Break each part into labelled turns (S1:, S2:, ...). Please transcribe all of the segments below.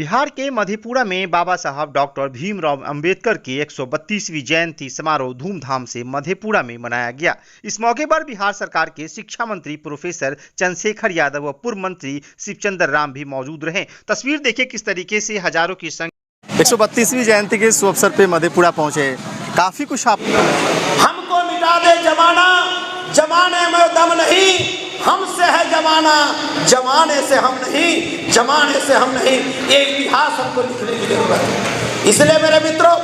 S1: बिहार के मधेपुरा में बाबा साहब डॉक्टर भीमराव अंबेडकर की 132वीं जयंती समारोह धूमधाम से मधेपुरा में मनाया गया। इस मौके पर बिहार सरकार के शिक्षा मंत्री प्रोफेसर चंद्रशेखर यादव व पूर्व मंत्री शिवचंद्र राम भी मौजूद रहे। तस्वीर देखिए किस तरीके से हजारों की संख्या
S2: 132वीं जयंती के शुभ अवसर पे मधेपुरा पहुंचे। काफी कुछ
S3: हमको मिटा दे जमाना, जमाने में दम नहीं, हमसे है जमाना, जमाने से हम नहीं, जमाने से हम नहीं। ये इतिहास हमको लिखने की जरूरत है। इसलिए मेरे मित्रों,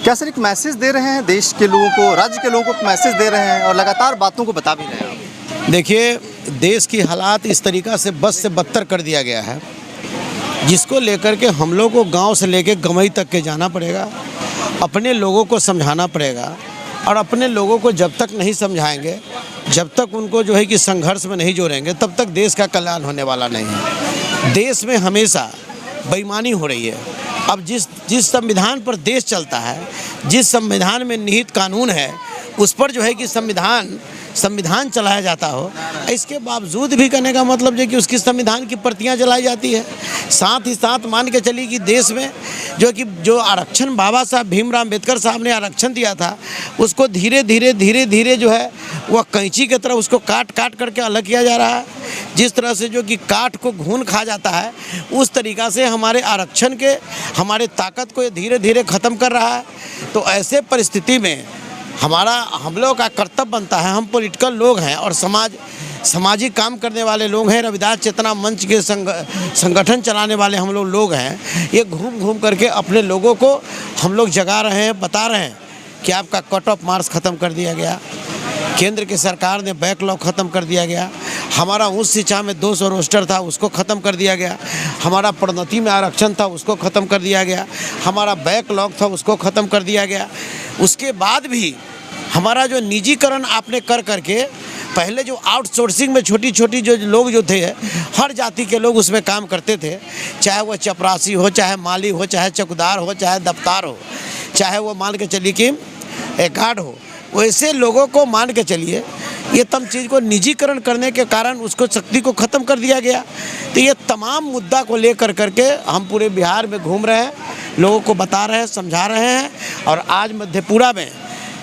S2: क्या सर एक मैसेज दे रहे हैं देश के लोगों को, राज्य के लोगों को मैसेज दे रहे हैं और लगातार बातों को बता भी रहे हैं।
S4: देखिए, देश की हालात इस तरीक़ा से बद से बदतर कर दिया गया है, जिसको लेकर के हम लोग को गांव से लेकर गमई तक के जाना पड़ेगा, अपने लोगों को समझाना पड़ेगा। और अपने लोगों को जब तक नहीं समझाएंगे, जब तक उनको जो है कि संघर्ष में नहीं जोड़ेंगे, तब तक देश का कल्याण होने वाला नहीं है। देश में हमेशा बेईमानी हो रही है। अब जिस संविधान पर देश चलता है, जिस संविधान में निहित कानून है, उस पर जो है कि संविधान चलाया जाता हो, इसके बावजूद भी कहने का मतलब जो कि उसकी संविधान की प्रतियां जलाई जाती है। साथ ही साथ मान के चलिए कि देश में जो आरक्षण बाबा साहब भीमराव अंबेडकर साहब ने आरक्षण दिया था, उसको धीरे धीरे जो है वह कैंची की तरह उसको काट करके अलग किया जा रहा है। जिस तरह से जो कि काट को घून खा जाता है, उस तरीक़ा से हमारे आरक्षण के हमारे ताकत को धीरे धीरे ख़त्म कर रहा है। तो ऐसे परिस्थिति में हम लोग का कर्तव्य बनता है, हम पॉलिटिकल लोग हैं और सामाजिक काम करने वाले लोग हैं, रविदास चेतना मंच के संगठन चलाने वाले हम लोग हैं। ये घूम करके अपने लोगों को हम लोग जगा रहे हैं, बता रहे हैं कि आपका कट ऑफ मार्क्स ख़त्म कर दिया गया, केंद्र की सरकार ने बैकलॉग ख़त्म कर दिया गया, हमारा उच्च शिक्षा में 200 रोस्टर था उसको ख़त्म कर दिया गया, हमारा प्रोन्नति में आरक्षण था उसको ख़त्म कर दिया गया, हमारा बैकलॉग था उसको ख़त्म कर दिया गया। उसके बाद भी हमारा जो निजीकरण आपने करके पहले जो आउटसोर्सिंग में छोटी जो लोग जो थे, हर जाति के लोग उसमें काम करते थे, चाहे वह चपरासी हो, चाहे माली हो, चाहे चौकीदार हो, चाहे दफ्तार हो, चाहे वो मान के चलिए कि एक गार्ड हो, वैसे लोगों को मान के चलिए ये तम चीज़ को निजीकरण करने के कारण उसको शक्ति को ख़त्म कर दिया गया। तो ये तमाम मुद्दा को लेकर करके हम पूरे बिहार में घूम रहे हैं, लोगों को बता रहे हैं, समझा रहे हैं। और आज मधेपुरा में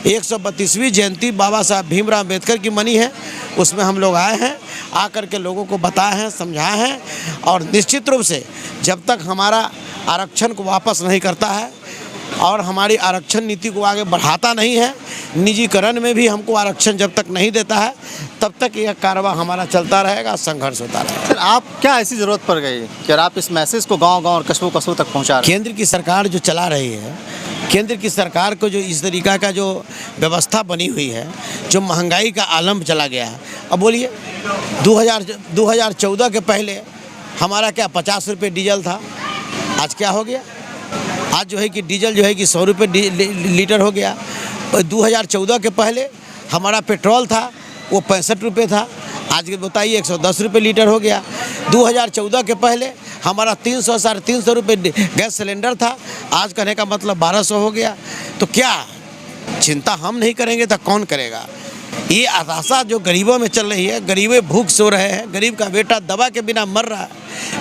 S4: 132वीं जयंती बाबा साहब भीमराव अंबेडकर की मनी है, उसमें हम लोग आए हैं, आकर के लोगों को बताए हैं, समझाए हैं। और निश्चित रूप से जब तक हमारा आरक्षण को वापस नहीं करता है और हमारी आरक्षण नीति को आगे बढ़ाता नहीं है, निजीकरण में भी हमको आरक्षण जब तक नहीं देता है, तब तक यह कारवां हमारा चलता रहेगा, संघर्ष होता रहेगा।
S2: सर आप क्या ऐसी ज़रूरत पड़ गई कि आप इस मैसेज को गांव और कस्बों तक पहुंचा रहे हैं?
S4: केंद्र की सरकार जो चला रही है, केंद्र की सरकार को जो इस तरीक़ा का जो व्यवस्था बनी हुई है, जो महंगाई का आलम चला गया है। अब बोलिए 2014 के पहले हमारा क्या 50 रुपये डीजल था, आज क्या हो गया? आज जो है कि डीजल जो है कि 100 रुपये लीटर हो गया। और 2014 के पहले हमारा पेट्रोल था वो 65 रुपये था, आज बताइए 110 रुपये लीटर हो गया। 2014 के पहले हमारा 300 साढ़े 300 रुपये गैस सिलेंडर था, आज कहने का मतलब 1200 हो गया। तो क्या चिंता हम नहीं करेंगे तो कौन करेगा? ये आशा जो गरीबों में चल रही है, गरीबे भूख सो रहे हैं, गरीब का बेटा दवा के बिना मर रहा है,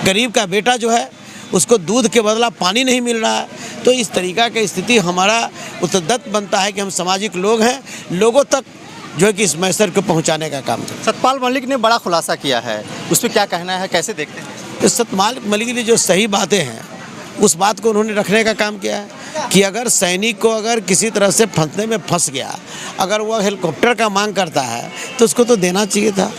S4: गरीब का बेटा जो है उसको दूध के बदला पानी नहीं मिल रहा है। तो इस तरीक़ा की स्थिति हमारा उत्तरदायित्व बनता है कि हम सामाजिक लोग हैं, लोगों तक जो है कि इस मैसेज को पहुंचाने का काम है।
S2: सतपाल मलिक ने बड़ा खुलासा किया है, उस पर क्या कहना है, कैसे देखते हैं?
S4: तो सतपाल मलिक ने जो सही बातें हैं उस बात को उन्होंने रखने का काम किया है कि अगर सैनिक को अगर किसी तरह से फंसने में फंस गया, अगर वह हेलीकॉप्टर का मांग करता है तो उसको तो देना चाहिए था।